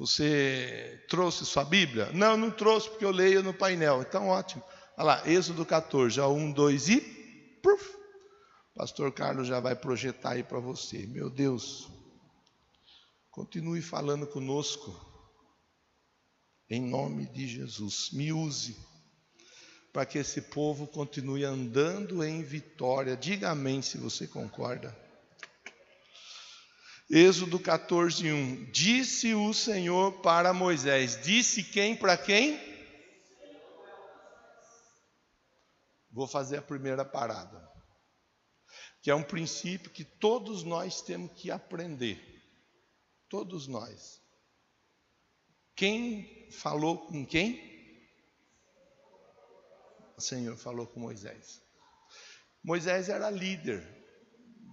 Você trouxe sua Bíblia? Não, não trouxe porque eu leio no painel. Então, ótimo. Olha lá, Êxodo 14, já 1, 2 e... Puf, Pastor Carlos já vai projetar aí para você. Meu Deus, continue falando conosco. Em nome de Jesus, me use para que esse povo continue andando em vitória. Diga amém se você concorda. Êxodo 14, 1. Disse o Senhor para Moisés. Disse quem para quem? Vou fazer a primeira parada, que é um princípio que todos nós temos que aprender. Todos nós. Quem falou com quem? O Senhor falou com Moisés. Moisés era líder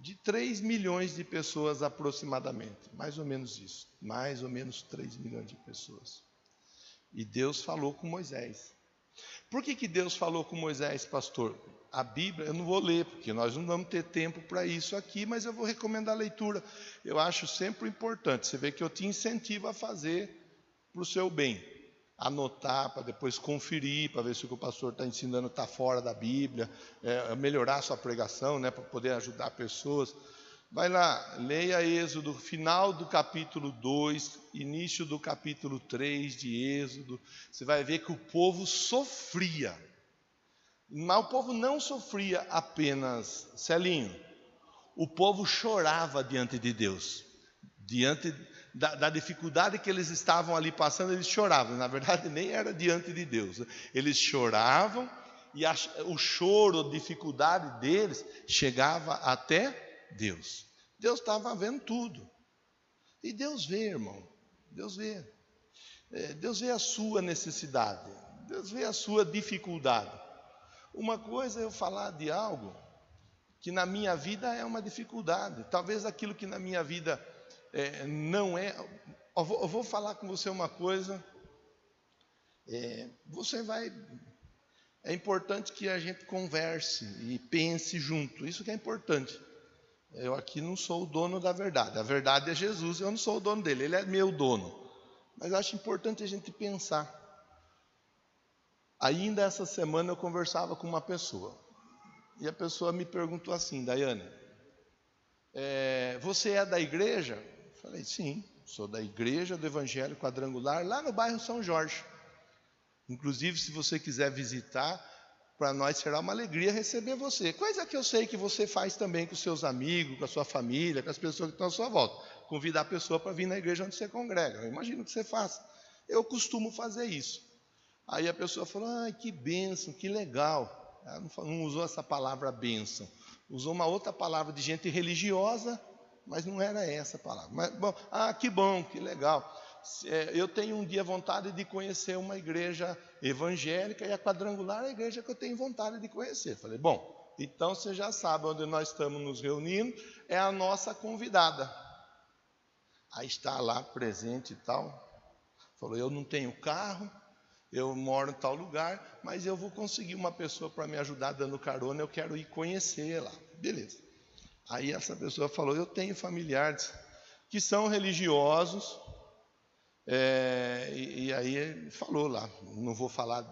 de 3 milhões de pessoas aproximadamente, mais ou menos isso, mais ou menos 3 milhões de pessoas. E Deus falou com Moisés. Por que Deus falou com Moisés, pastor? A Bíblia, eu não vou ler, porque nós não vamos ter tempo para isso aqui, mas eu vou recomendar a leitura. Eu acho sempre importante, você vê que eu te incentivo a fazer para o seu bem. Anotar, para depois conferir, para ver se o que o pastor está ensinando está fora da Bíblia, melhorar a sua pregação, né, para poder ajudar pessoas. Vai lá, leia Êxodo, final do capítulo 2, início do capítulo 3 de Êxodo. Você vai ver que o povo sofria. Mas o povo não sofria apenas, Celinho. O povo chorava diante de Deus. Diante da dificuldade que eles estavam ali passando, eles choravam. Na verdade, nem era diante de Deus. Eles choravam e o choro, a dificuldade deles chegava até Deus. Deus estava vendo tudo. E Deus vê, irmão. Deus vê. Deus vê a sua necessidade. Deus vê a sua dificuldade. Uma coisa é eu falar de algo que na minha vida é uma dificuldade. Talvez aquilo que na minha vida não é. Eu vou falar com você uma coisa. Você vai. É importante que a gente converse e pense junto. Isso que é importante. Eu aqui não sou o dono da verdade. A verdade é Jesus, eu não sou o dono dele, ele é meu dono. Mas acho importante a gente pensar. Ainda essa semana eu conversava com uma pessoa. E a pessoa me perguntou assim: Daiane, você é da igreja? Eu falei, sim, sou da igreja do Evangelho Quadrangular, lá no bairro São Jorge. Inclusive, se você quiser visitar, para nós será uma alegria receber você. Coisa que eu sei que você faz também com seus amigos, com a sua família, com as pessoas que estão à sua volta. Convidar a pessoa para vir na igreja onde você congrega. Eu imagino que você faça. Eu costumo fazer isso. Aí a pessoa falou, que bênção, que legal. Ela não usou essa palavra bênção. Usou uma outra palavra de gente religiosa, mas não era essa a palavra. Mas, que bom, que legal. Eu tenho um dia vontade de conhecer uma igreja evangélica e a Quadrangular é a igreja que eu tenho vontade de conhecer. Falei, bom, então você já sabe onde nós estamos nos reunindo, é a nossa convidada. Aí está lá presente e tal. Falou, eu não tenho carro, eu moro em tal lugar, mas eu vou conseguir uma pessoa para me ajudar dando carona, eu quero ir conhecer lá. Beleza. Aí essa pessoa falou, eu tenho familiares que são religiosos, e aí ele falou lá, não vou falar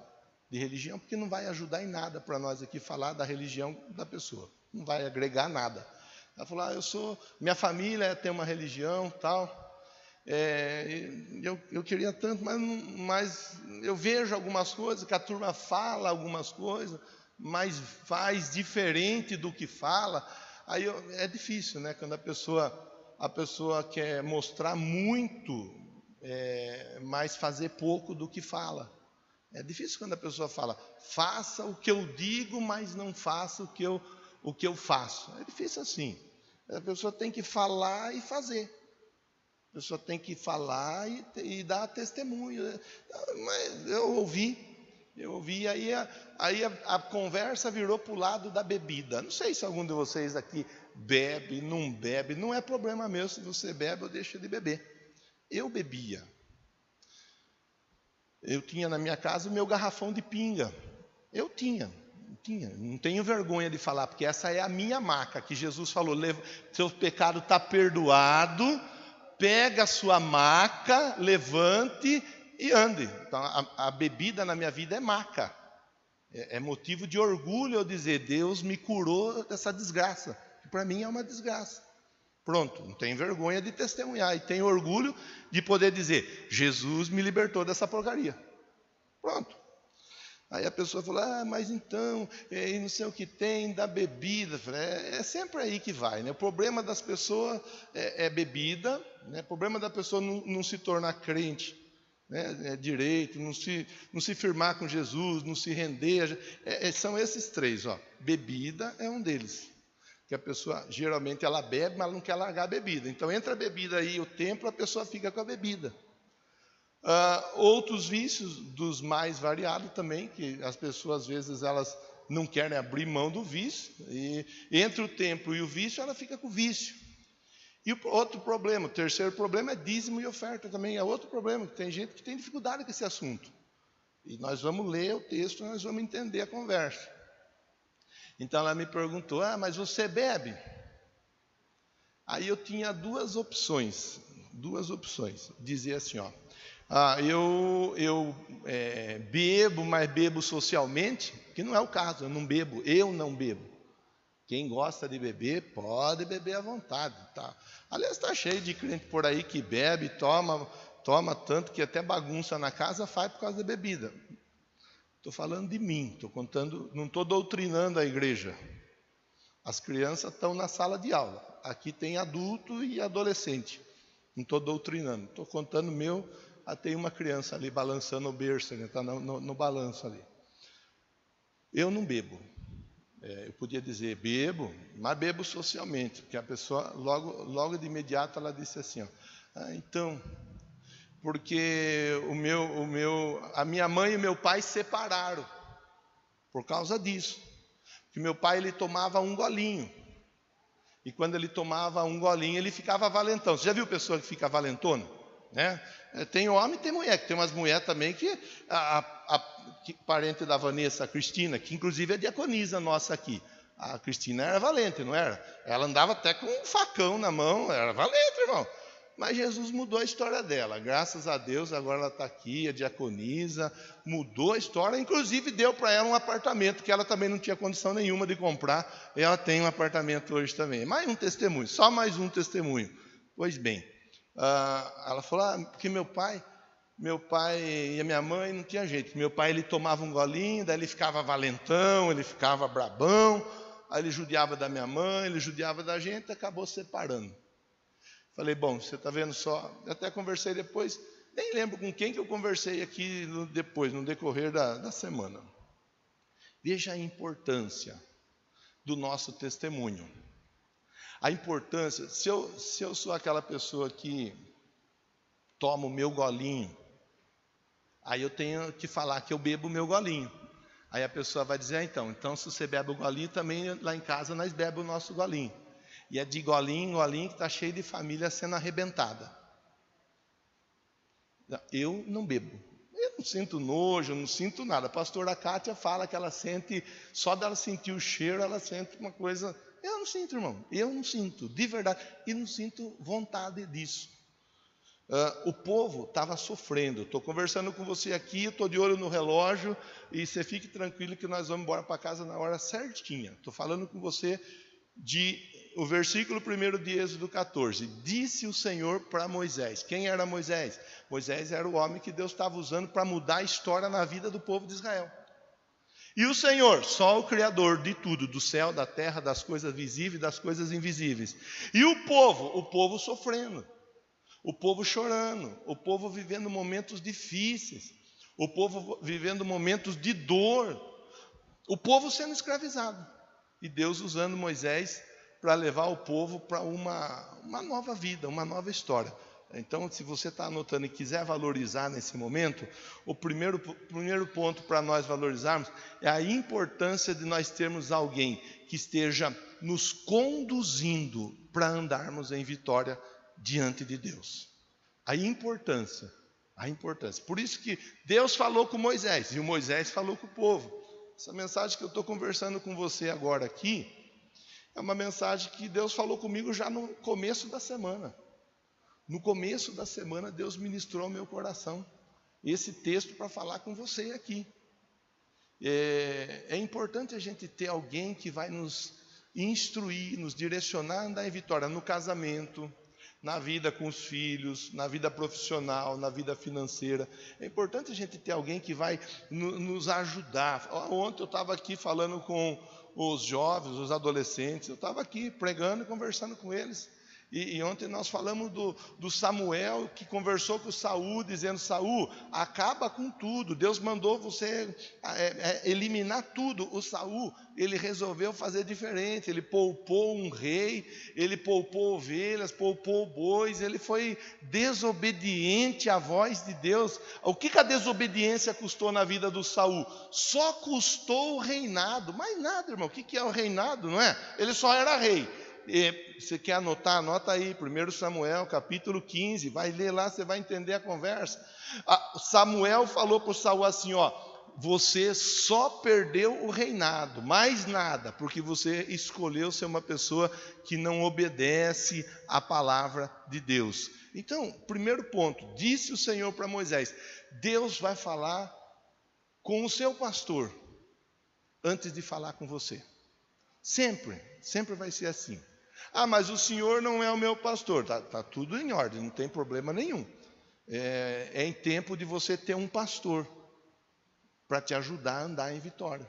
de religião, porque não vai ajudar em nada para nós aqui falar da religião da pessoa, não vai agregar nada. Ela falou, minha família tem uma religião, tal, eu queria tanto, mas eu vejo algumas coisas, que a turma fala algumas coisas, mas faz diferente do que fala. Aí é difícil, né? Quando a pessoa quer mostrar muito, mas fazer pouco do que fala. É difícil quando a pessoa fala, faça o que eu digo, mas não faça o que eu faço. É difícil assim. A pessoa tem que falar e fazer. A pessoa tem que falar e dar testemunho. Mas eu ouvi, aí a conversa virou para o lado da bebida. Não sei se algum de vocês aqui bebe, não é problema meu se você bebe ou deixa de beber. Eu bebia. Eu tinha na minha casa o meu garrafão de pinga. Eu tinha. Não tenho vergonha de falar, porque essa é a minha marca, que Jesus falou, seu pecado está perdoado, pega a sua maca, levante e ande. Então, a bebida na minha vida é maca. É motivo de orgulho eu dizer, Deus me curou dessa desgraça, que para mim é uma desgraça. Pronto, não tenho vergonha de testemunhar e tenho orgulho de poder dizer, Jesus me libertou dessa porcaria. Pronto. Aí a pessoa fala, mas então, não sei o que tem da bebida. É sempre aí que vai, né? O problema das pessoas é bebida, né? O problema da pessoa não se tornar crente, né? É direito, não se firmar com Jesus, não se render. São esses três, ó. Bebida é um deles. Que a pessoa, geralmente, ela bebe, mas ela não quer largar a bebida. Então, entra a bebida aí, o templo, a pessoa fica com a bebida. Outros vícios, dos mais variados também, que as pessoas, às vezes, elas não querem abrir mão do vício. E entre o templo e o vício, ela fica com o vício. E o outro problema, o terceiro problema é dízimo e oferta também. É outro problema, que tem gente que tem dificuldade com esse assunto. E nós vamos ler o texto, nós vamos entender a conversa. Então ela me perguntou, mas você bebe? Aí eu tinha duas opções. Dizer assim, eu bebo, mas bebo socialmente, que não é o caso, eu não bebo. Quem gosta de beber, pode beber à vontade. Tá? Aliás, está cheio de crente por aí que bebe, toma tanto que até bagunça na casa faz por causa da bebida. Estou falando de mim, estou contando, não estou doutrinando a igreja. As crianças estão na sala de aula. Aqui tem adulto e adolescente. Não estou doutrinando, estou contando meu. Tem uma criança ali balançando o berço, está no balanço ali. Eu não bebo. Eu podia dizer bebo, mas bebo socialmente, porque a pessoa logo de imediato ela disse assim, então, porque a minha mãe e meu pai separaram por causa disso. Porque meu pai ele tomava um golinho. E quando ele tomava um golinho, ele ficava valentão. Você já viu pessoa que fica valentona? Né? Tem homem e tem mulher, que tem umas mulheres também que parente da Vanessa, a Cristina, que inclusive é diaconisa nossa aqui. A Cristina era valente, não era? Ela andava até com um facão na mão, era valente, irmão. Mas Jesus mudou a história dela, graças a Deus, agora ela está aqui, é diaconisa, mudou a história, inclusive deu para ela um apartamento, que ela também não tinha condição nenhuma de comprar, e ela tem um apartamento hoje também. Mais um testemunho, só mais um testemunho. Pois bem, ela falou, porque meu pai e a minha mãe não tinha jeito. Meu pai ele tomava um golinho, daí ele ficava valentão, ele ficava brabão, aí ele judiava da minha mãe, ele judiava da gente, acabou separando. Falei, bom, você está vendo só, eu até conversei depois, nem lembro com quem que eu conversei aqui no decorrer da semana. Veja a importância do nosso testemunho. A importância, se eu sou aquela pessoa que toma o meu golinho, aí eu tenho que falar que eu bebo o meu golinho. Aí a pessoa vai dizer, então se você bebe o golinho, também lá em casa nós bebemos o nosso golinho. E é de golinho em golinho que está cheio de família sendo arrebentada. Eu não bebo. Eu não sinto nojo, não sinto nada. A pastora Kátia fala que ela sente, só dela sentir o cheiro, ela sente uma coisa. Eu não sinto, irmão. Eu não sinto, de verdade. E não sinto vontade disso. O povo estava sofrendo. Estou conversando com você aqui, estou de olho no relógio, e você fique tranquilo que nós vamos embora para casa na hora certinha. Estou falando com você o versículo 1 de Êxodo 14. Disse o Senhor para Moisés. Quem era Moisés? Moisés era o homem que Deus estava usando para mudar a história na vida do povo de Israel. E o Senhor, só o Criador de tudo, do céu, da terra, das coisas visíveis, das coisas invisíveis. E o povo sofrendo. O povo chorando, o povo vivendo momentos difíceis, o povo vivendo momentos de dor, o povo sendo escravizado. E Deus usando Moisés para levar o povo para uma nova vida, uma nova história. Então, se você está anotando e quiser valorizar nesse momento, o primeiro ponto para nós valorizarmos é a importância de nós termos alguém que esteja nos conduzindo para andarmos em vitória diante de Deus. A importância. Por isso que Deus falou com Moisés e o Moisés falou com o povo. Essa mensagem que eu estou conversando com você agora aqui é uma mensagem que Deus falou comigo já no começo da semana. No começo da semana, Deus ministrou ao meu coração esse texto para falar com você aqui. É importante a gente ter alguém que vai nos instruir, nos direcionar a andar em vitória no casamento, na vida com os filhos, na vida profissional, na vida financeira. É importante a gente ter alguém que vai nos ajudar. Ontem eu estava aqui falando com os jovens, os adolescentes, eu estava aqui pregando e conversando com eles. E ontem nós falamos do Samuel, que conversou com Saul, dizendo: Saul, acaba com tudo, Deus mandou você eliminar tudo. O Saul, ele resolveu fazer diferente, ele poupou um rei, ele poupou ovelhas, poupou bois, ele foi desobediente à voz de Deus. O que a desobediência custou na vida do Saul? Só custou o reinado, mais nada, irmão. O que é o reinado, não é? Ele só era rei. Você quer anotar? Anota aí, 1 Samuel, capítulo 15, vai ler lá, você vai entender a conversa. Samuel falou para o Saul assim, você só perdeu o reinado, mais nada, porque você escolheu ser uma pessoa que não obedece à palavra de Deus. Então, primeiro ponto, disse o Senhor para Moisés: Deus vai falar com o seu pastor antes de falar com você. Sempre vai ser assim. Mas o Senhor não é o meu pastor. Tá tudo em ordem, não tem problema nenhum. É em tempo de você ter um pastor para te ajudar a andar em vitória.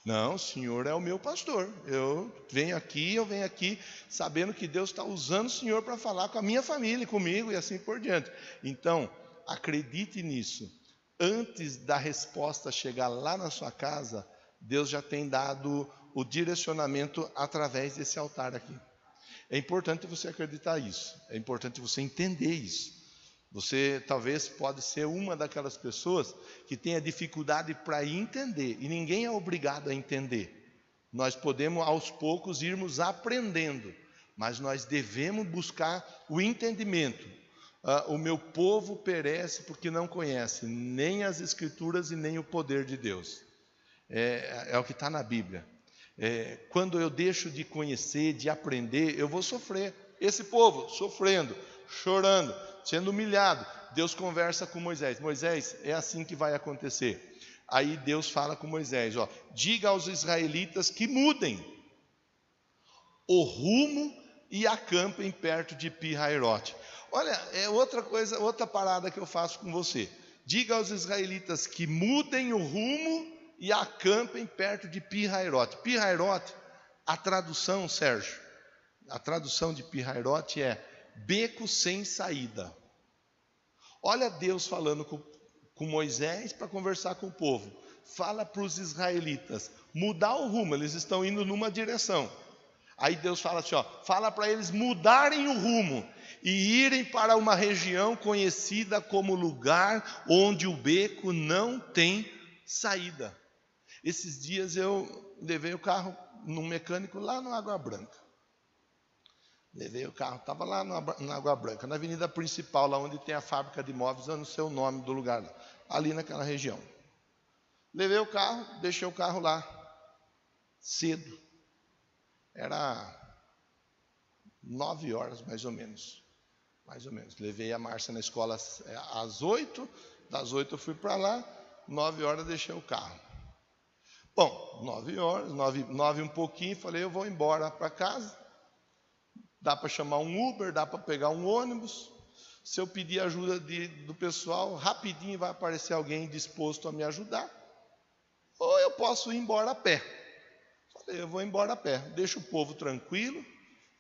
Não, o Senhor é o meu pastor. Eu venho aqui sabendo que Deus está usando o Senhor para falar com a minha família, comigo e assim por diante. Então, acredite nisso. Antes da resposta chegar lá na sua casa, Deus já tem dado o direcionamento através desse altar aqui. É importante você acreditar isso, é importante você entender isso. Você talvez pode ser uma daquelas pessoas que tenha dificuldade para entender, e ninguém é obrigado a entender. Nós podemos aos poucos irmos aprendendo, mas nós devemos buscar o entendimento. O meu povo perece porque não conhece nem as Escrituras e nem o poder de Deus. É o que está na Bíblia. Quando eu deixo de conhecer, de aprender, eu vou sofrer. Esse povo sofrendo, chorando, sendo humilhado. Deus conversa com Moisés: Moisés, é assim que vai acontecer. Aí Deus fala com Moisés: diga aos israelitas que mudem o rumo e acampem perto de Pi-Hairote. Olha, é outra parada que eu faço com você. Diga aos israelitas que mudem o rumo e acampem perto de Pi-Hairote. Pi-Hairote, a tradução, Sérgio, a tradução de Pi-Hairote é beco sem saída. Olha Deus falando com Moisés para conversar com o povo. Fala para os israelitas mudar o rumo, eles estão indo numa direção. Aí Deus fala assim, fala para eles mudarem o rumo e irem para uma região conhecida como lugar onde o beco não tem saída. Esses dias eu levei o carro num mecânico lá no Água Branca. Levei o carro, estava lá na Água Branca, na avenida principal, lá onde tem a fábrica de móveis, eu não sei o nome do lugar, ali naquela região. Levei o carro, deixei o carro lá, cedo. Era 9 horas, mais ou menos. Levei a Márcia na escola às 8, das 8 eu fui para lá, 9 horas deixei o carro. Bom, 9 horas, 9 um pouquinho, falei, eu vou embora para casa. Dá para chamar um Uber, dá para pegar um ônibus. Se eu pedir ajuda do pessoal, rapidinho vai aparecer alguém disposto a me ajudar. Ou eu posso ir embora a pé. Falei, eu vou embora a pé, deixo o povo tranquilo,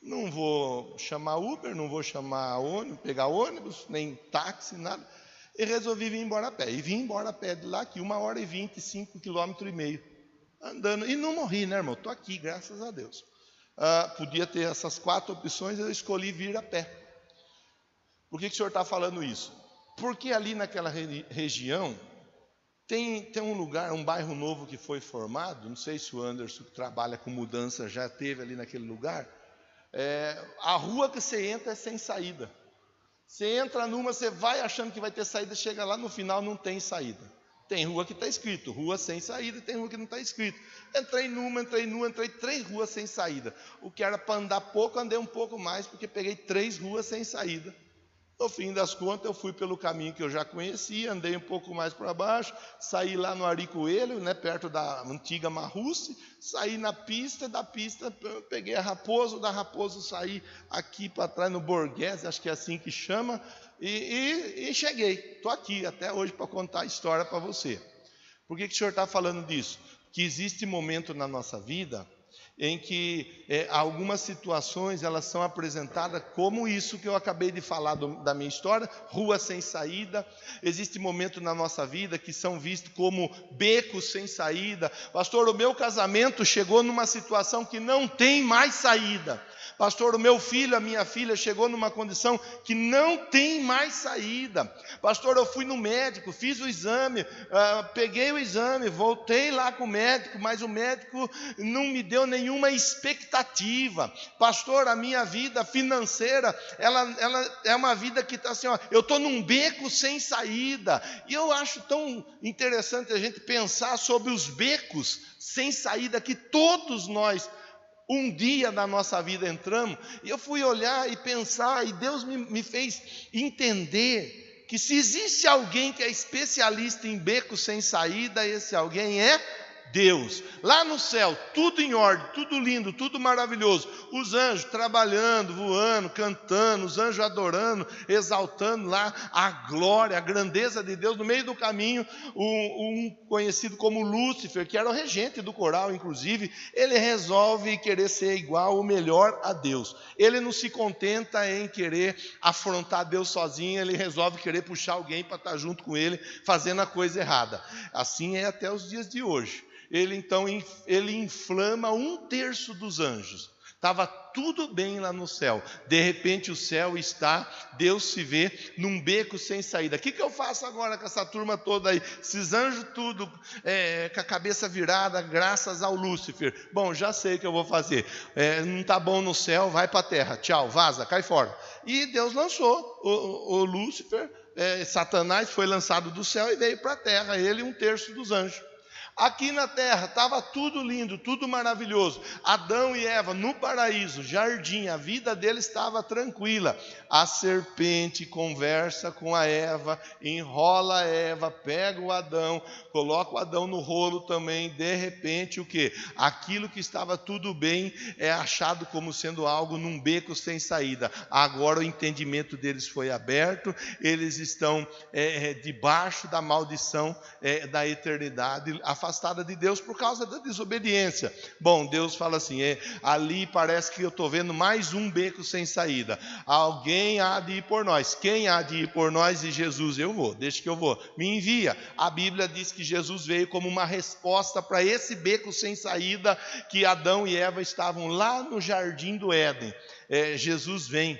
não vou chamar Uber, não vou chamar ônibus, pegar ônibus, nem táxi, nada. E resolvi vir embora a pé. E vim embora a pé de lá, aqui, 1h20, 5,5 km, andando. E não morri, né, irmão? Estou aqui, graças a Deus. Podia ter essas 4 opções, eu escolhi vir a pé. Por que o senhor está falando isso? Porque ali naquela região tem um lugar, um bairro novo que foi formado. Não sei se o Anderson, que trabalha com mudança, já esteve ali naquele lugar. A rua que você entra é sem saída. Você entra numa, você vai achando que vai ter saída, chega lá no final não tem saída. Tem rua que está escrito, rua sem saída, e tem rua que não está escrito. Entrei 3 ruas sem saída. O que era para andar pouco, andei um pouco mais, porque peguei 3 ruas sem saída. No fim das contas, eu fui pelo caminho que eu já conhecia, andei um pouco mais para baixo, saí lá no Ari Coelho, né, perto da antiga Marruce, saí na pista, da pista peguei a Raposo, da Raposo saí aqui para trás no Borghese, acho que é assim que chama, e cheguei. Estou aqui até hoje para contar a história para você. Por que o senhor está falando disso? Que existe momento na nossa vida em que algumas situações elas são apresentadas como isso que eu acabei de falar da minha história, rua sem saída. Existe momento na nossa vida que são vistos como becos sem saída. Pastor, o meu casamento chegou numa situação que não tem mais saída. Pastor, o meu filho, a minha filha chegou numa condição que não tem mais saída. Pastor, eu fui no médico, fiz o exame, peguei o exame, voltei lá com o médico, mas o médico não me deu nenhuma expectativa. Pastor, a minha vida financeira, ela é uma vida que está assim, ó, eu estou num beco sem saída. E eu acho tão interessante a gente pensar sobre os becos sem saída que todos nós um dia na nossa vida entramos, e eu fui olhar e pensar, e Deus me fez entender que se existe alguém que é especialista em becos sem saída, esse alguém é Deus. Lá no céu, tudo em ordem, tudo lindo, tudo maravilhoso. Os anjos trabalhando, voando, cantando, os anjos adorando, exaltando lá a glória, a grandeza de Deus. No meio do caminho, um conhecido como Lúcifer, que era o regente do coral, inclusive, ele resolve querer ser igual ou melhor a Deus. Ele não se contenta em querer afrontar Deus sozinho, ele resolve querer puxar alguém para estar junto com ele, fazendo a coisa errada. Assim é até os dias de hoje. Ele inflama 1/3 dos anjos. Estava tudo bem lá no céu. De repente o céu está, Deus se vê num beco sem saída. O que eu faço agora com essa turma toda aí? Esses anjos tudo com a cabeça virada, graças ao Lúcifer. Bom, já sei o que eu vou fazer. Não está bom no céu, vai para a terra. Tchau, vaza, cai fora. E Deus lançou o Lúcifer. Satanás foi lançado do céu e veio para a terra. Ele e 1/3 dos anjos. Aqui na terra estava tudo lindo, tudo maravilhoso. Adão e Eva no paraíso, jardim, a vida deles estava tranquila. A serpente conversa com a Eva, enrola a Eva, pega o Adão, coloca o Adão no rolo também. De repente o quê? Aquilo que estava tudo bem é achado como sendo algo num beco sem saída. Agora o entendimento deles foi aberto, eles estão debaixo da maldição da eternidade, afastada de Deus por causa da desobediência. Bom, Deus fala assim, ali parece que eu estou vendo mais um beco sem saída. Alguém há de ir por nós. Quem há de ir por nós? E Jesus, eu vou, deixa que eu vou. Me envia. A Bíblia diz que Jesus veio como uma resposta para esse beco sem saída que Adão e Eva estavam lá no jardim do Éden. Jesus vem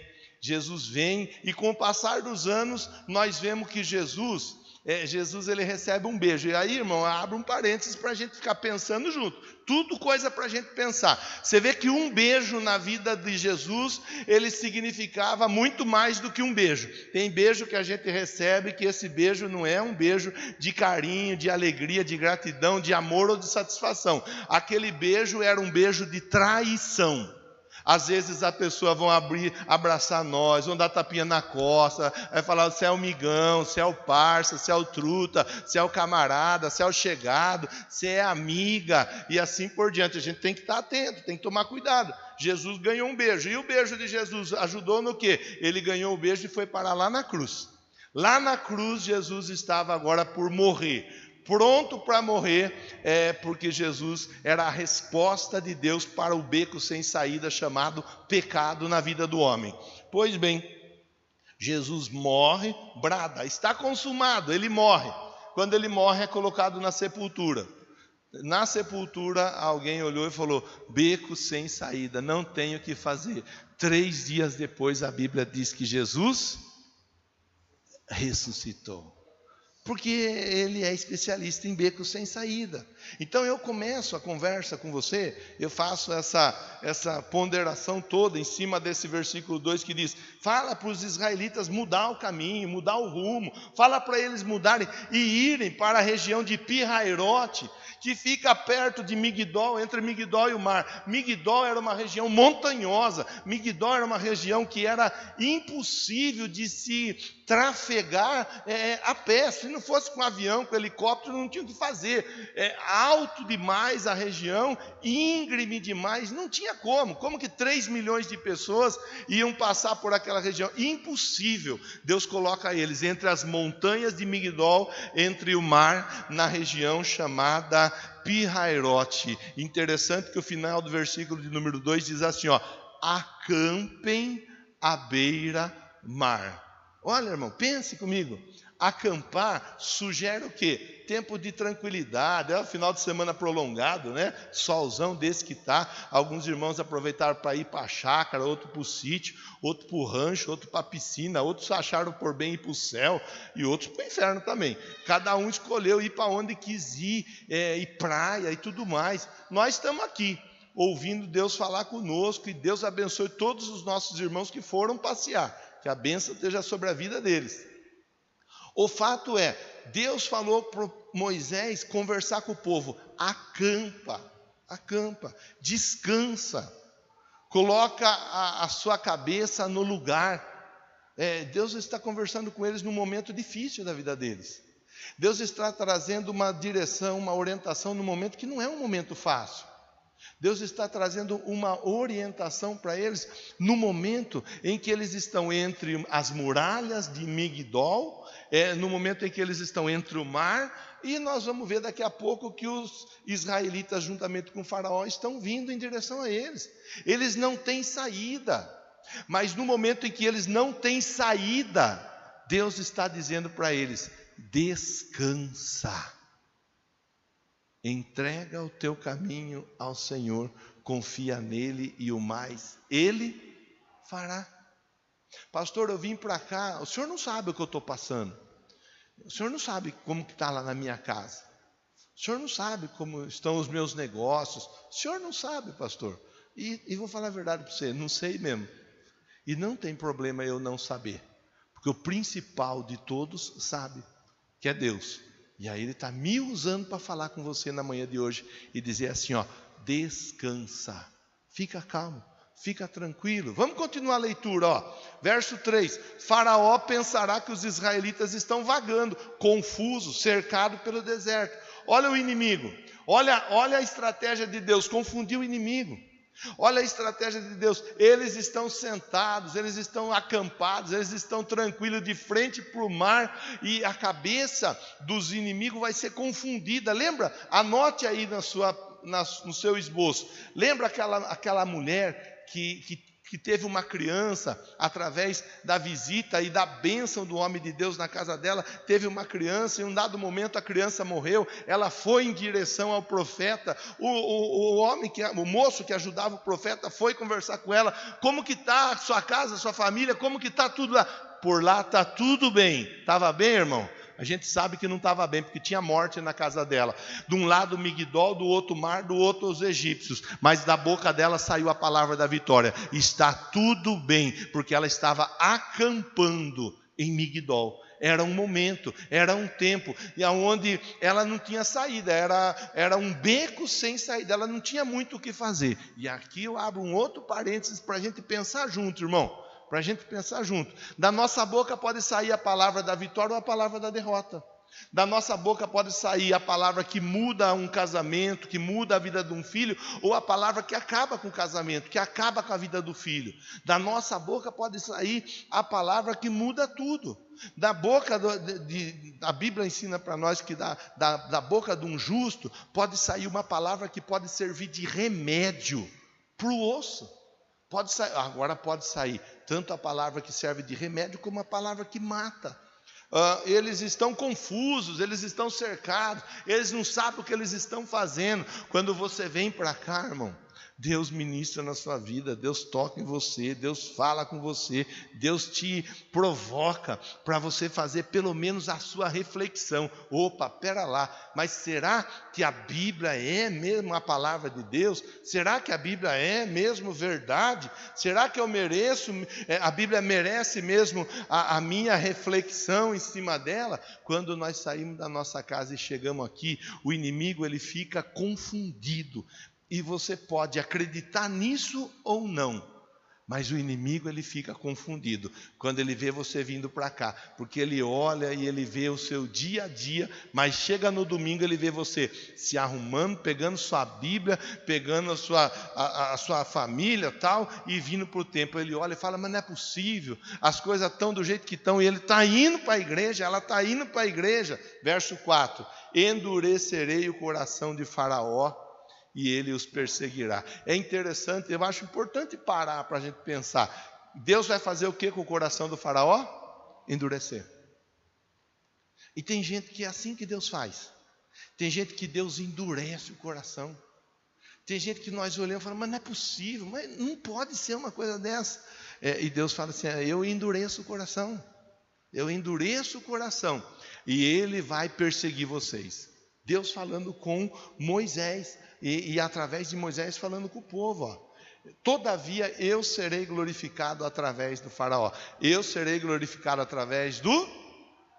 e com o passar dos anos nós vemos que Jesus ele recebe um beijo. E aí, irmão, abre um parênteses para a gente ficar pensando junto. Tudo coisa para a gente pensar. Você vê que um beijo na vida de Jesus, ele significava muito mais do que um beijo. Tem beijo que a gente recebe, que esse beijo não é um beijo de carinho, de alegria, de gratidão, de amor ou de satisfação. Aquele beijo era um beijo de traição. Às vezes a pessoa vão abraçar nós, vão dar tapinha na costa, vai falar, você é o migão, você é o parça, você é o truta, você é o camarada, você é o chegado, você é amiga, e assim por diante. A gente tem que estar atento, tem que tomar cuidado. Jesus ganhou um beijo, e o beijo de Jesus ajudou no quê? Ele ganhou o beijo e foi parar lá na cruz. Lá na cruz Jesus estava agora por morrer. Pronto para morrer, porque Jesus era a resposta de Deus para o beco sem saída chamado pecado na vida do homem. Pois bem, Jesus morre, brada, está consumado, ele morre. Quando ele morre é colocado na sepultura. Na sepultura alguém olhou e falou, beco sem saída, não tenho o que fazer. 3 dias depois a Bíblia diz que Jesus ressuscitou. porque ele é especialista em becos sem saída. Então eu começo a conversa com você, eu faço essa ponderação toda em cima desse versículo 2 que diz: fala para os israelitas mudar o caminho, mudar o rumo, fala para eles mudarem e irem para a região de Pi-Hairote, que fica perto de Migdol, entre Migdol e o mar. Migdol era uma região montanhosa, Migdol era uma região que era impossível de se trafegar a pé. Se não fosse com avião, com helicóptero, não tinha o que fazer. Alto demais a região, íngreme demais, não tinha como que 3 milhões de pessoas iam passar por aquela região? Impossível. Deus coloca eles entre as montanhas de Migdol, entre o mar, na região chamada Pi-Hairote. Interessante que o final do versículo de número 2 diz assim, acampem à beira-mar. Olha, irmão, pense comigo. Acampar sugere o quê? Tempo de tranquilidade, é um final de semana prolongado, né? Solzão desse que tá. Alguns irmãos aproveitaram para ir para a chácara, outro para o sítio, outro para o rancho, outro para a piscina, outros acharam por bem ir para o céu e outros para o inferno também. Cada um escolheu ir para onde quis ir, e praia e tudo mais. Nós estamos aqui, ouvindo Deus falar conosco, e Deus abençoe todos os nossos irmãos que foram passear, que a bênção esteja sobre a vida deles. O fato é, Deus falou para Moisés conversar com o povo: acampa, descansa, coloca a sua cabeça no lugar. Deus está conversando com eles num momento difícil da vida deles. Deus está trazendo uma direção, uma orientação num momento que não é um momento fácil. Deus está trazendo uma orientação para eles no momento em que eles estão entre as muralhas de Migdol, no momento em que eles estão entre o mar, e nós vamos ver daqui a pouco que os israelitas, juntamente com o faraó, estão vindo em direção a eles. Eles não têm saída, mas no momento em que eles não têm saída, Deus está dizendo para eles: descansa. Entrega o teu caminho ao Senhor, confia nele e o mais Ele fará. Pastor, eu vim para cá, o senhor não sabe o que eu estou passando. O senhor não sabe como está lá na minha casa. O senhor não sabe como estão os meus negócios. O senhor não sabe, pastor. E vou falar a verdade para você, não sei mesmo. E não tem problema eu não saber, porque o principal de todos sabe, que é Deus. E aí Ele está me usando para falar com você na manhã de hoje e dizer assim, descansa, fica calmo, fica tranquilo. Vamos continuar a leitura, verso 3. Faraó pensará que os israelitas estão vagando, confusos, cercados pelo deserto. Olha o inimigo, olha a estratégia de Deus, confundir o inimigo. Olha a estratégia de Deus, eles estão sentados, eles estão acampados, eles estão tranquilos de frente para o mar, e a cabeça dos inimigos vai ser confundida. Lembra? Anote aí no seu esboço. Lembra aquela mulher que teve uma criança através da visita e da bênção do homem de Deus na casa dela? Teve uma criança, e em um dado momento a criança morreu. Ela foi em direção ao profeta. O moço que ajudava o profeta foi conversar com ela: como que está a sua casa, a sua família, como que está tudo lá? Por lá está tudo bem. Estava bem, irmão? A gente sabe que não estava bem, porque tinha morte na casa dela. De um lado Migdol, do outro mar, do outro os egípcios. Mas da boca dela saiu a palavra da vitória: está tudo bem, porque ela estava acampando em Migdol. Era um momento, era um tempo, e onde ela não tinha saída, era um beco sem saída, ela não tinha muito o que fazer. E aqui eu abro um outro parênteses para a gente pensar junto, irmão. Para a gente pensar junto. Da nossa boca pode sair a palavra da vitória ou a palavra da derrota. Da nossa boca pode sair a palavra que muda um casamento, que muda a vida de um filho, ou a palavra que acaba com o casamento, que acaba com a vida do filho. Da nossa boca pode sair a palavra que muda tudo. Da boca, a Bíblia ensina para nós que da boca de um justo pode sair uma palavra que pode servir de remédio para o osso. Agora pode sair tanto a palavra que serve de remédio, como a palavra que mata. Eles estão confusos, eles estão cercados, eles não sabem o que eles estão fazendo. Quando você vem para cá, irmão, Deus ministra na sua vida, Deus toca em você, Deus fala com você, Deus te provoca para você fazer pelo menos a sua reflexão. Opa, pera lá, mas será que a Bíblia é mesmo a palavra de Deus? Será que a Bíblia é mesmo verdade? Será que eu mereço, a Bíblia merece mesmo a minha reflexão em cima dela? Quando nós saímos da nossa casa e chegamos aqui, o inimigo ele fica confundido. E você pode acreditar nisso ou não, mas o inimigo ele fica confundido quando ele vê você vindo para cá, porque ele olha e ele vê o seu dia a dia, mas chega no domingo ele vê você se arrumando, pegando sua Bíblia, pegando a sua família tal, e vindo para o templo. Ele olha e fala, mas não é possível, as coisas estão do jeito que estão, e ele está indo para a igreja, ela está indo para a igreja. Verso 4, endurecerei o coração de Faraó, e ele os perseguirá. É interessante, eu acho importante parar para a gente pensar. Deus vai fazer o que com o coração do Faraó? Endurecer. E tem gente que é assim que Deus faz. Tem gente que Deus endurece o coração. Tem gente que nós olhamos e falamos, mas não é possível, mas não pode ser uma coisa dessa. E Deus fala assim, eu endureço o coração. Eu endureço o coração. E ele vai perseguir vocês. Deus falando com Moisés. E através de Moisés falando com o povo, todavia eu serei glorificado através do Faraó, eu serei glorificado através do...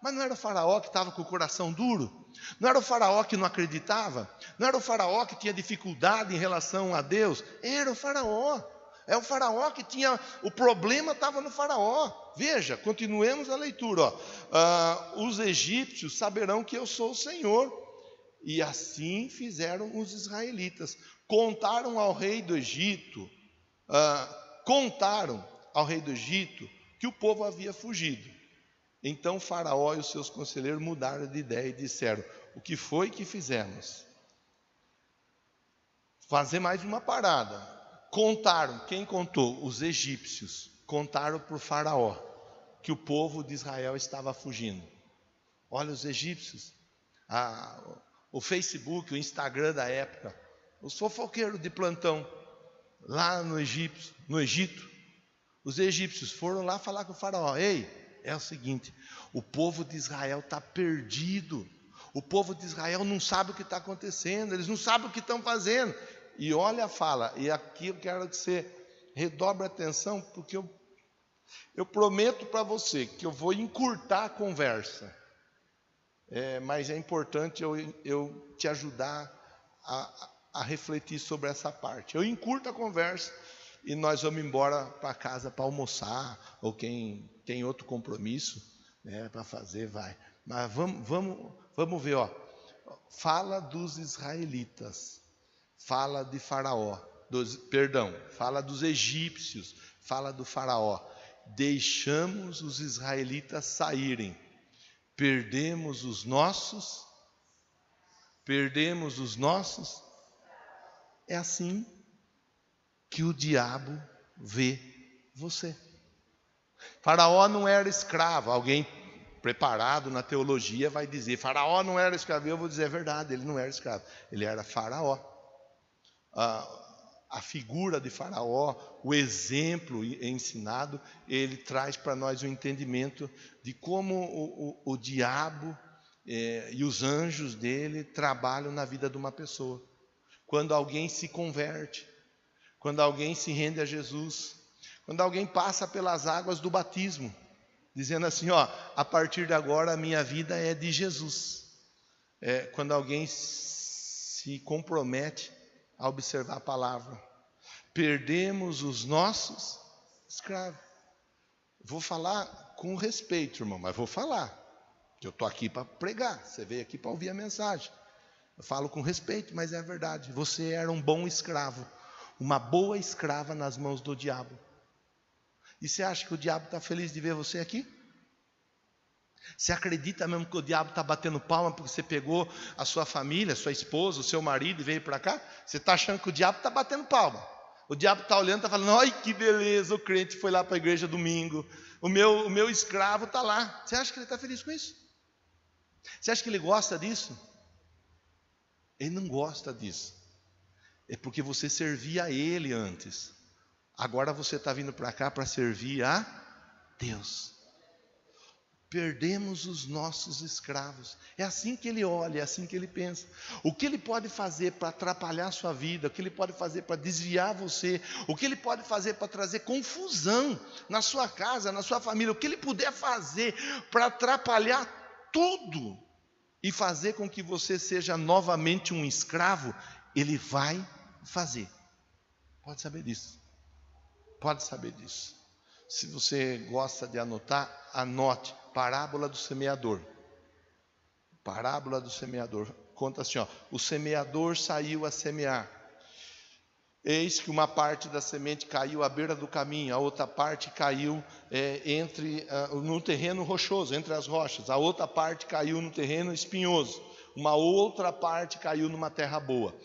Mas não era o Faraó que estava com o coração duro? Não era o Faraó que não acreditava? Não era o Faraó que tinha dificuldade em relação a Deus? Era o Faraó. É o Faraó que tinha... O problema estava no Faraó. Veja, continuemos a leitura. Os egípcios saberão que eu sou o Senhor. E assim fizeram os israelitas. Contaram ao rei do Egito que o povo havia fugido. Então Faraó e os seus conselheiros mudaram de ideia e disseram, o que foi que fizemos? Fazer mais uma parada. Contaram, quem contou? Os egípcios. Contaram para o Faraó que o povo de Israel estava fugindo. Olha os egípcios. O Facebook, o Instagram da época, os fofoqueiros de plantão, lá no Egito, os egípcios foram lá falar com o Faraó, ei, é o seguinte, o povo de Israel está perdido, o povo de Israel não sabe o que está acontecendo, eles não sabem o que estão fazendo, e olha a fala, e aqui eu quero que você redobre a atenção, porque eu prometo para você que eu vou encurtar a conversa, mas é importante eu te ajudar a refletir sobre essa parte. Eu encurto a conversa e nós vamos embora para casa para almoçar, ou quem tem outro compromisso, para fazer, vai. Mas vamos ver, fala dos israelitas, fala de Faraó, fala dos egípcios, fala do Faraó. Deixamos os israelitas saírem. Perdemos os nossos. É assim que o diabo vê você. Faraó não era escravo. Alguém preparado na teologia vai dizer, Faraó não era escravo. Eu vou dizer a verdade, ele não era escravo. Ele era Faraó. A figura de Faraó, o exemplo ensinado, ele traz para nós o entendimento de como o diabo e os anjos dele trabalham na vida de uma pessoa. Quando alguém se converte, quando alguém se rende a Jesus, quando alguém passa pelas águas do batismo, dizendo assim, a partir de agora a minha vida é de Jesus. Quando alguém se compromete a observar a palavra. Perdemos os nossos escravos. Vou falar com respeito, irmão, mas vou falar. Eu estou aqui para pregar, você veio aqui para ouvir a mensagem. Eu falo com respeito, mas é a verdade. Você era um bom escravo, uma boa escrava nas mãos do diabo. E você acha que o diabo está feliz de ver você aqui? Você acredita mesmo que o diabo está batendo palma porque você pegou a sua família, sua esposa, o seu marido e veio para cá? Você está achando que o diabo está batendo palma? O diabo está olhando e está falando, ai que beleza, o crente foi lá para a igreja domingo, o meu escravo está lá. Você acha que ele está feliz com isso? Você acha que ele gosta disso? Ele não gosta disso. É porque você servia a ele antes. Agora você está vindo para cá para servir a Deus. Perdemos os nossos escravos. É assim que ele olha, é assim que ele pensa. O que ele pode fazer para atrapalhar a sua vida? O que ele pode fazer para desviar você? O que ele pode fazer para trazer confusão na sua casa, na sua família? O que ele puder fazer para atrapalhar tudo e fazer com que você seja novamente um escravo, ele vai fazer. Pode saber disso. Pode saber disso. Se você gosta de anotar, anote. Parábola do semeador. Parábola do semeador. Conta assim, ó. O semeador saiu a semear. Eis que uma parte da semente caiu à beira do caminho, a outra parte caiu no terreno rochoso, entre as rochas. A outra parte caiu no terreno espinhoso. Uma outra parte caiu numa terra boa.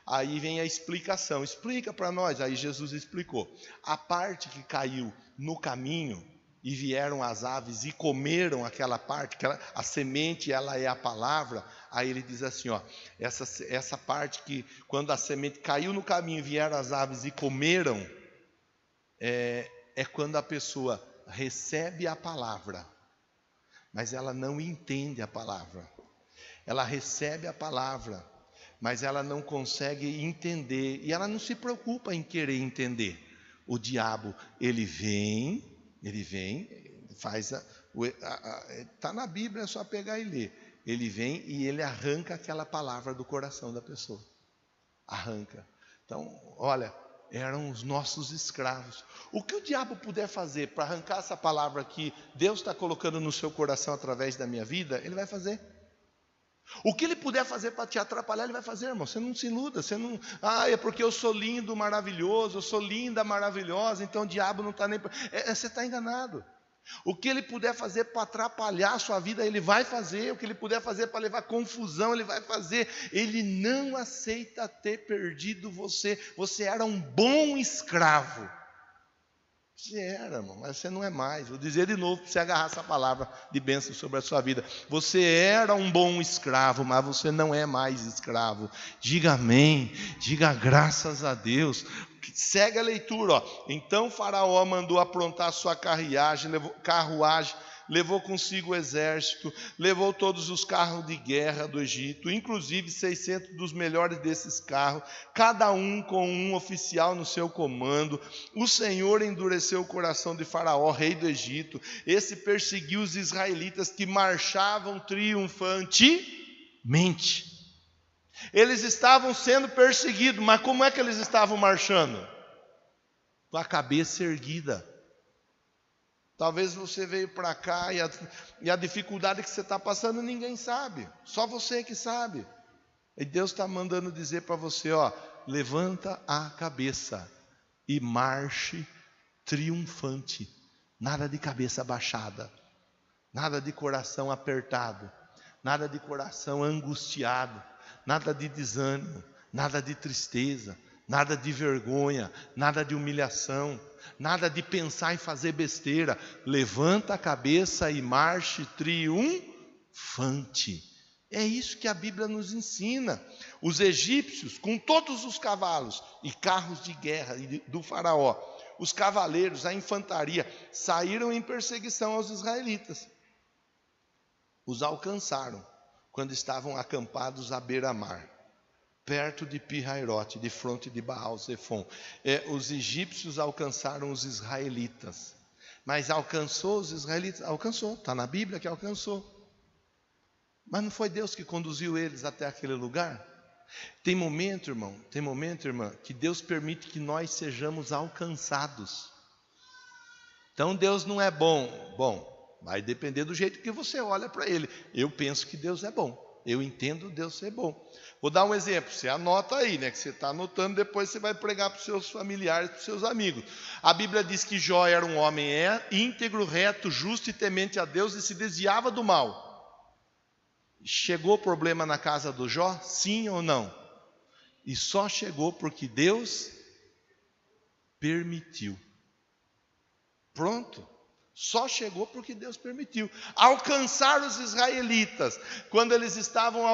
Aí vem a explicação. Explica para nós. Aí Jesus explicou. A parte que caiu no caminho, e vieram as aves e comeram aquela parte, a semente, ela é a palavra. Aí ele diz assim, ó, essa parte que quando a semente caiu no caminho, vieram as aves e comeram, é quando a pessoa recebe a palavra, mas ela não entende a palavra. Ela recebe a palavra, mas ela não consegue entender, e ela não se preocupa em querer entender. O diabo, ele vem, faz está na Bíblia, é só pegar e ler. Ele vem e ele arranca aquela palavra do coração da pessoa. Arranca. Então, olha, eram os nossos escravos. O que o diabo puder fazer para arrancar essa palavra que Deus está colocando no seu coração através da minha vida, ele vai fazer. O que ele puder fazer para te atrapalhar, ele vai fazer, irmão. Você não se iluda, você não... é porque eu sou lindo, maravilhoso, eu sou linda, maravilhosa, então o diabo não está nem... você está enganado. O que ele puder fazer para atrapalhar a sua vida, ele vai fazer. O que ele puder fazer para levar confusão, ele vai fazer. Ele não aceita ter perdido você. Você era um bom escravo. Você era, irmão, mas você não é mais. Vou dizer de novo para você agarrar essa palavra de bênção sobre a sua vida. Você era um bom escravo, mas você não é mais escravo. Diga amém, diga graças a Deus. Segue a leitura, ó. Então Faraó mandou aprontar sua carruagem, levou consigo o exército, levou todos os carros de guerra do Egito, inclusive 600 dos melhores desses carros, cada um com um oficial no seu comando. O Senhor endureceu o coração de Faraó, rei do Egito. Esse perseguiu os israelitas que marchavam triunfantemente. Eles estavam sendo perseguidos, mas como é que eles estavam marchando? Com a cabeça erguida. Talvez você veio para cá e a dificuldade que você está passando ninguém sabe, só você que sabe. E Deus está mandando dizer para você, ó, levanta a cabeça e marche triunfante. Nada de cabeça baixada, nada de coração apertado, nada de coração angustiado, nada de desânimo, nada de tristeza, nada de vergonha, nada de humilhação, nada de pensar em fazer besteira. Levanta a cabeça e marche triunfante. É isso que a Bíblia nos ensina. Os egípcios, com todos os cavalos e carros de guerra do faraó, os cavaleiros, a infantaria, saíram em perseguição aos israelitas. Os alcançaram quando estavam acampados à beira-mar, perto de Pi-Hairote, de fronte de Baal-Zefon. Os egípcios alcançaram os israelitas. Mas alcançou os israelitas? Alcançou, está na Bíblia que alcançou. Mas não foi Deus que conduziu eles até aquele lugar? Tem momento, irmão, irmã, que Deus permite que nós sejamos alcançados. Então Deus não é bom. Bom, vai depender do jeito que você olha para Ele. Eu penso que Deus é bom. Eu entendo Deus ser bom. Vou dar um exemplo. Você anota aí, né? Que você está anotando, depois você vai pregar para os seus familiares, para os seus amigos. A Bíblia diz que Jó era um homem íntegro, reto, justo e temente a Deus e se desviava do mal. Chegou o problema na casa do Jó? Sim ou não? E só chegou porque Deus permitiu. Pronto. Só chegou porque Deus permitiu. Alcançar os israelitas, quando eles estavam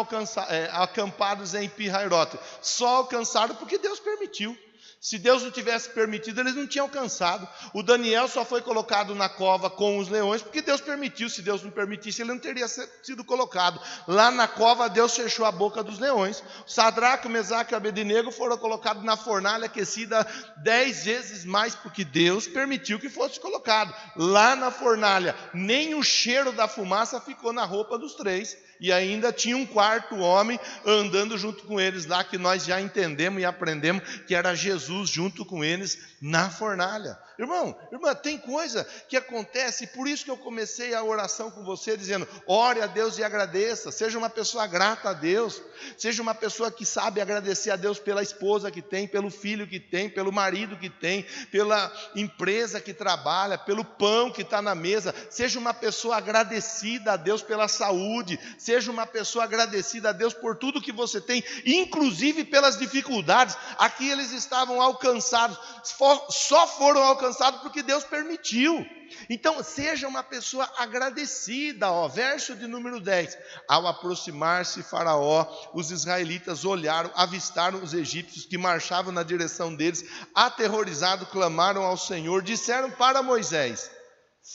acampados em Pi-Hairote, só alcançaram porque Deus permitiu. Se Deus não tivesse permitido, eles não tinham alcançado. O Daniel só foi colocado na cova com os leões porque Deus permitiu. Se Deus não permitisse, ele não teria sido colocado. Lá na cova, Deus fechou a boca dos leões. Sadraque, Mesaque e Abednego foram colocados na fornalha aquecida 10 vezes mais, porque Deus permitiu que fosse colocado. Lá na fornalha, nem o cheiro da fumaça ficou na roupa dos três. E ainda tinha um quarto homem andando junto com eles lá, que nós já entendemos e aprendemos que era Jesus junto com eles na fornalha. Irmão, irmã, tem coisa que acontece, por isso que eu comecei a oração com você dizendo: ore a Deus e agradeça, seja uma pessoa grata a Deus, seja uma pessoa que sabe agradecer a Deus pela esposa que tem, pelo filho que tem, pelo marido que tem, pela empresa que trabalha, pelo pão que está na mesa, seja uma pessoa agradecida a Deus pela saúde, seja uma pessoa agradecida a Deus por tudo que você tem, inclusive pelas dificuldades. Aqui eles estavam alcançados, só foram alcançados porque Deus permitiu. Então seja uma pessoa agradecida. Verso de número 10: ao aproximar-se Faraó, os israelitas olharam, avistaram os egípcios que marchavam na direção deles. Aterrorizados, clamaram ao Senhor, disseram para Moisés: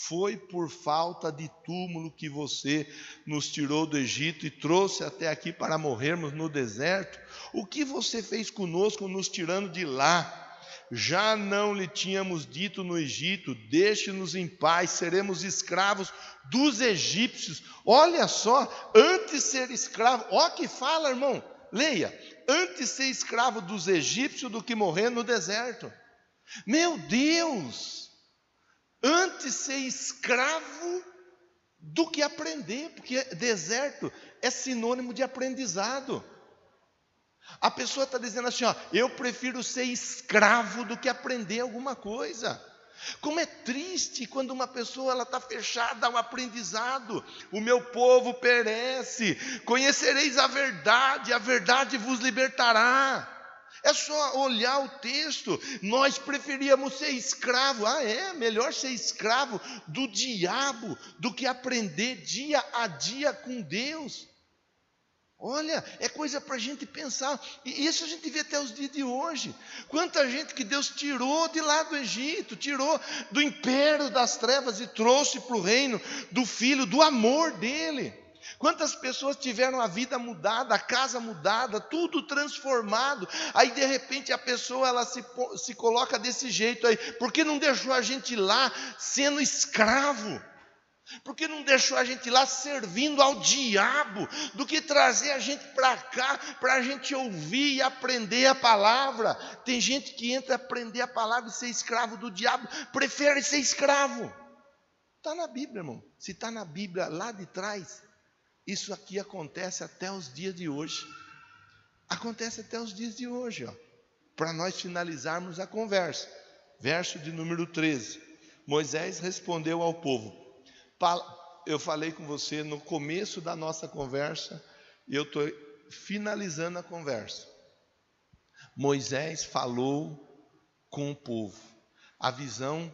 foi por falta de túmulo que você nos tirou do Egito e trouxe até aqui para morrermos no deserto? O que você fez conosco nos tirando de lá? Já não lhe tínhamos dito no Egito: deixe-nos em paz, seremos escravos dos egípcios. Olha só, antes ser escravo, ó que fala, irmão, leia: antes ser escravo dos egípcios do que morrer no deserto. Meu Deus! Antes ser escravo do que aprender, porque deserto é sinônimo de aprendizado. A pessoa está dizendo assim, eu prefiro ser escravo do que aprender alguma coisa. Como é triste quando uma pessoa está fechada ao aprendizado. O meu povo perece, conhecereis a verdade vos libertará. É só olhar o texto. Nós preferíamos ser escravo. Melhor ser escravo do diabo do que aprender dia a dia com Deus. Olha, é coisa para a gente pensar. E isso a gente vê até os dias de hoje. Quanta gente que Deus tirou de lá do Egito, tirou do império das trevas e trouxe para o reino do Filho, do amor dele. Quantas pessoas tiveram a vida mudada, a casa mudada, tudo transformado. Aí de repente a pessoa ela se coloca desse jeito aí. Por que não deixou a gente lá sendo escravo? Por que não deixou a gente lá servindo ao diabo, do que trazer a gente para cá, para a gente ouvir e aprender a palavra? Tem gente que entra aprender a palavra e ser escravo do diabo, prefere ser escravo. Está na Bíblia, irmão. Se está na Bíblia lá de trás, isso aqui acontece até os dias de hoje. Acontece até os dias de hoje, para nós finalizarmos a conversa. Verso de número 13. Moisés respondeu ao povo. Eu falei com você no começo da nossa conversa, e eu estou finalizando a conversa. Moisés falou com o povo. A visão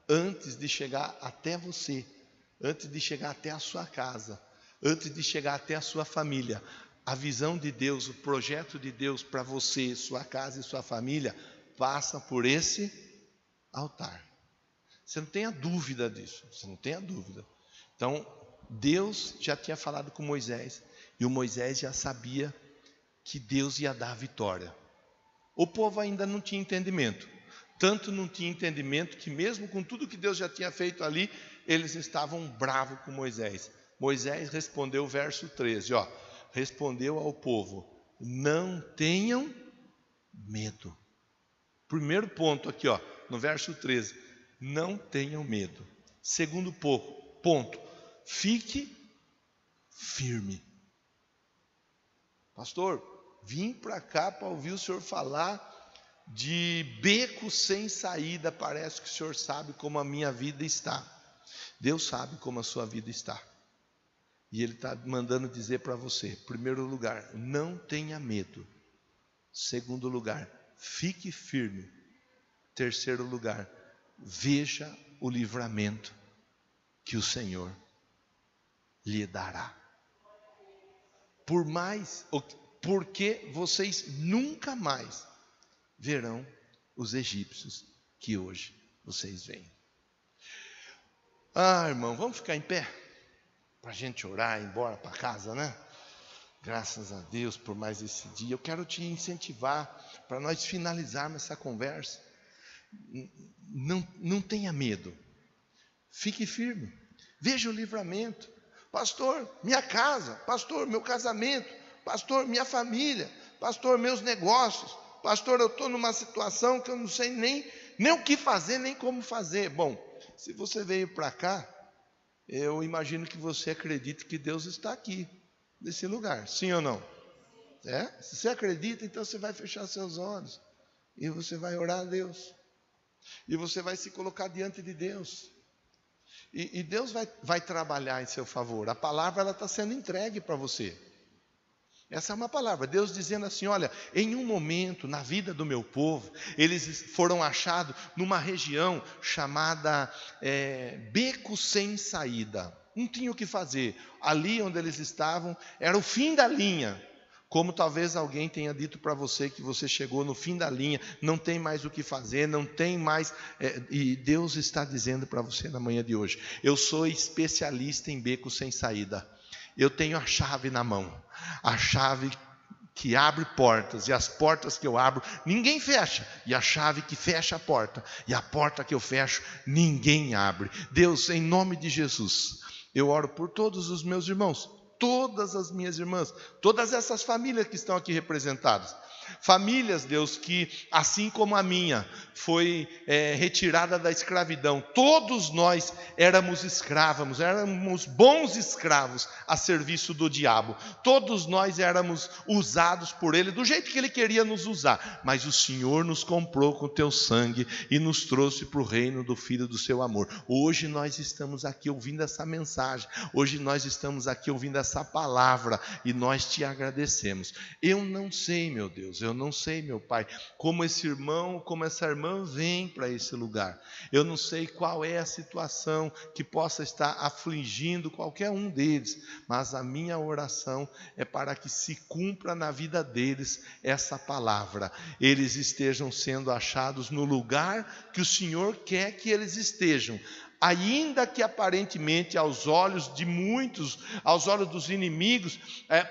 antes de chegar até você, antes de chegar até a sua casa, antes de chegar até a sua família, a visão de Deus, o projeto de Deus para você, sua casa e sua família, passa por esse altar. Você não tenha dúvida disso, você não tenha dúvida. Então, Deus já tinha falado com Moisés, e o Moisés já sabia que Deus ia dar a vitória. O povo ainda não tinha entendimento, tanto não tinha entendimento que mesmo com tudo que Deus já tinha feito ali, eles estavam bravos com Moisés. Moisés respondeu, verso 13, respondeu ao povo: não tenham medo. Primeiro ponto aqui, no verso 13, não tenham medo. Segundo ponto, fique firme. Pastor, vim para cá para ouvir o senhor falar de beco sem saída. Parece que o senhor sabe como a minha vida está. Deus sabe como a sua vida está. E Ele está mandando dizer para você: primeiro lugar, não tenha medo. Segundo lugar, fique firme. Terceiro lugar, veja o livramento que o Senhor lhe dará. Porque vocês nunca mais verão os egípcios que hoje vocês veem. Irmão, vamos ficar em pé para a gente orar e ir embora para casa, né? Graças a Deus por mais esse dia. Eu quero te incentivar para nós finalizarmos essa conversa. Não tenha medo. Fique firme. Veja o livramento. Pastor, minha casa. Pastor, meu casamento. Pastor, minha família. Pastor, meus negócios. Pastor, eu estou numa situação que eu não sei nem o que fazer, nem como fazer. Bom, se você veio para cá, eu imagino que você acredite que Deus está aqui, nesse lugar. Sim ou não? Se você acredita, então você vai fechar seus olhos. E você vai orar a Deus. E você vai se colocar diante de Deus. E Deus vai trabalhar em seu favor. A palavra está sendo entregue para você. Essa é uma palavra, Deus dizendo assim, olha, em um momento na vida do meu povo, eles foram achados numa região chamada Beco Sem Saída. Não tinha o que fazer, ali onde eles estavam era o fim da linha. Como talvez alguém tenha dito para você que você chegou no fim da linha, não tem mais o que fazer, não tem mais... e Deus está dizendo para você na manhã de hoje, eu sou especialista em beco sem saída. Eu tenho a chave na mão, a chave que abre portas, e as portas que eu abro, ninguém fecha, e a chave que fecha a porta, e a porta que eu fecho, ninguém abre. Deus, em nome de Jesus, eu oro por todos os meus irmãos, todas as minhas irmãs, todas essas famílias que estão aqui representadas. Famílias, Deus, que assim como a minha foi retirada da escravidão, todos nós éramos escravos, éramos bons escravos a serviço do diabo, todos nós éramos usados por ele do jeito que ele queria nos usar, mas o Senhor nos comprou com o teu sangue e nos trouxe para o reino do Filho do seu amor. Hoje nós estamos aqui ouvindo essa mensagem, hoje nós estamos aqui ouvindo essa palavra e nós te agradecemos. Eu não sei, meu Deus, eu não sei, meu Pai, como esse irmão, como essa irmã vem para esse lugar. Eu não sei qual é a situação que possa estar afligindo qualquer um deles, mas a minha oração é para que se cumpra na vida deles essa palavra. Eles estejam sendo achados no lugar que o Senhor quer que eles estejam. Ainda que aparentemente aos olhos de muitos, aos olhos dos inimigos,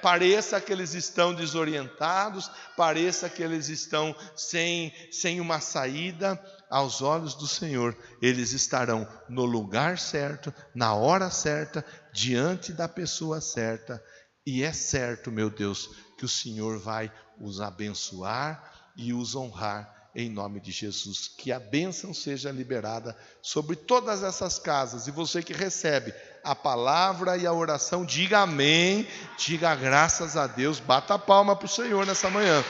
pareça que eles estão desorientados, pareça que eles estão sem uma saída, aos olhos do Senhor, eles estarão no lugar certo, na hora certa, diante da pessoa certa, e é certo, meu Deus, que o Senhor vai os abençoar e os honrar, em nome de Jesus, que a bênção seja liberada sobre todas essas casas, e você que recebe a palavra e a oração, diga amém, diga graças a Deus, bata a palma para o Senhor nessa manhã.